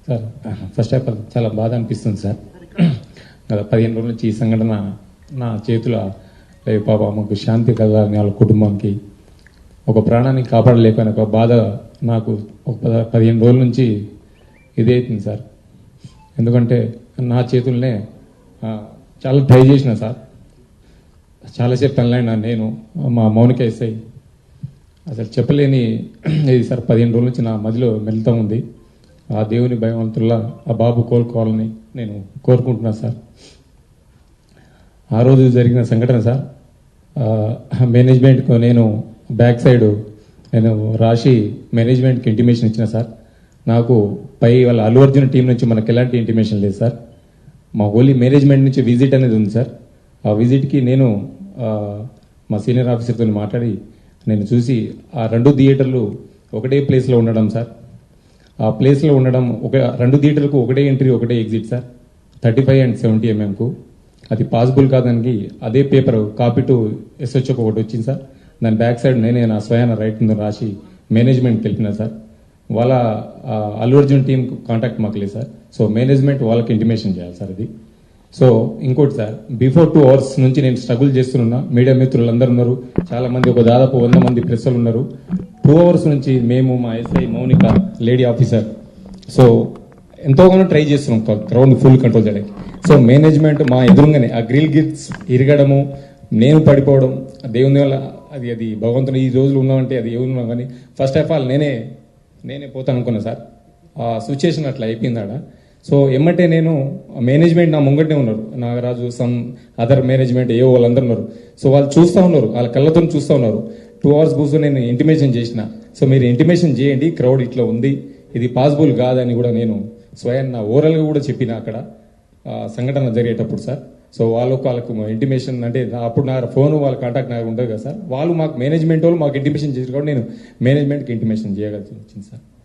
Sir first of all చాలా బాధ అనిపిస్తుంది సార్. గత 15 రోజుల నుంచి ఈ సంఘటన నా చేతుల లేదు. పాప మాకు శాంతి కలగాలని వాళ్ళ కుటుంబానికి ఒక ప్రాణాన్ని కాపాడలేకపోయిన ఒక బాధ నాకు ఒక 15 రోజుల నుంచి ఇదే అవుతుంది సార్. ఎందుకంటే నా చేతుల్నే చాలా ట్రై చేసిన సార్, చాలాసేపు తనలైనా నేను మా మౌనిక ఎస్ఐ అసలు చెప్పలేని ఇది సార్. 15 రోజుల నుంచి నా మదిలో మెలుతా ఉంది. ఆ దేవుని భగవంతుల్లా ఆ బాబు కోలుకోవాలని నేను కోరుకుంటున్నా సార్. ఆ రోజు జరిగిన సంఘటన సార్, మేనేజ్మెంట్కు నేను బ్యాక్ సైడ్ నేను రాసి మేనేజ్మెంట్కి ఇంటిమేషన్ ఇచ్చిన సార్. నాకు పై వాళ్ళ అల్లు అర్జున్ టీం నుంచి మనకు ఎలాంటి ఇంటిమేషన్ లేదు సార్. మా ఓన్లీ మేనేజ్మెంట్ నుంచి విజిట్ అనేది ఉంది సార్. ఆ విజిట్కి నేను మా సీనియర్ ఆఫీసర్తో మాట్లాడి నేను చూసి ఆ 2 థియేటర్లు ఒకటే ప్లేస్లో ఉండడం సార్. ఆ ప్లేస్లో ఉండడం 2 థియేటర్లకు ఒకటే ఎంట్రీ ఒకటే ఎగ్జిట్ సార్. 35 and 70 mm అది పాసిబుల్ కాదానికి అదే పేపర్ కాపీ టు SHO ఒకటి వచ్చింది సార్. దాని బ్యాక్ సైడ్ నేనే నా స్వయాన రైట్ రాసి మేనేజ్మెంట్కి వెళ్ళినా సార్. వాళ్ళ అల్లు అర్జున్ టీం కాంటాక్ట్ మాకు లేదు సార్. సో మేనేజ్మెంట్ వాళ్ళకి ఇంటిమేషన్ చేయాలి సార్ అది. సో ఇంకోటి సార్, బిఫోర్ 2 hours నుంచి నేను స్ట్రగుల్ చేస్తున్నా. మీడియా మిత్రులందరూ ఉన్నారు, చాలా మంది, ఒక దాదాపు 100 మంది ప్రెస్సులు ఉన్నారు. 2 hours నుంచి మేము, మా SI Mounika lady officer, so ఎంతోగానో ట్రై చేస్తున్నాం క్రౌడ్ ఫుల్ కంట్రోల్ చేయడానికి. సో మేనేజ్మెంట్ మా ఎదురుగానే ఆ గ్రిల్ గిట్స్ ఇరగడము, నేను పడిపోవడం, దేవుని వల్ల అది భగవంతుని ఈ రోజులు ఉన్నామంటే అది ఏమున్నాం. కానీ ఫస్ట్ ఆఫ్ ఆల్ నేనే పోతాను అనుకున్నా సార్. ఆ సిచ్యుయేషన్ అట్లా అయిపోయింది ఆడ. సో ఎమ్మటే నేను మేనేజ్మెంట్ నా ముంగటే ఉన్నారు, నాగరాజు, సమ్ అదర్ మేనేజ్మెంట్ ఏవో వాళ్ళందరూ ఉన్నారు. సో వాళ్ళు చూస్తూ ఉన్నారు, వాళ్ళ కళ్ళతో చూస్తూ ఉన్నారు. 2 hours కూర్చొని నేను ఇంటిమేషన్ చేసిన. సో మీరు ఇంటిమేషన్ చేయండి, క్రౌడ్ ఇట్లా ఉంది, ఇది పాసిబుల్ కాదని కూడా నేను స్వయం నా ఓరల్గా కూడా చెప్పిన అక్కడ సంఘటన జరిగేటప్పుడు సార్. సో వాళ్ళకు ఇంటిమేషన్ అంటే అప్పుడు నా ఫోన్ వాళ్ళ కాంటాక్ట్ నాకు ఉంటుంది కదా సార్. వాళ్ళు మాకు మేనేజ్మెంట్ వాళ్ళు మాకు ఇంటిమేషన్ చేసి కూడా నేను మేనేజ్మెంట్కి ఇంటిమేషన్ చేయగలిగింది సార్.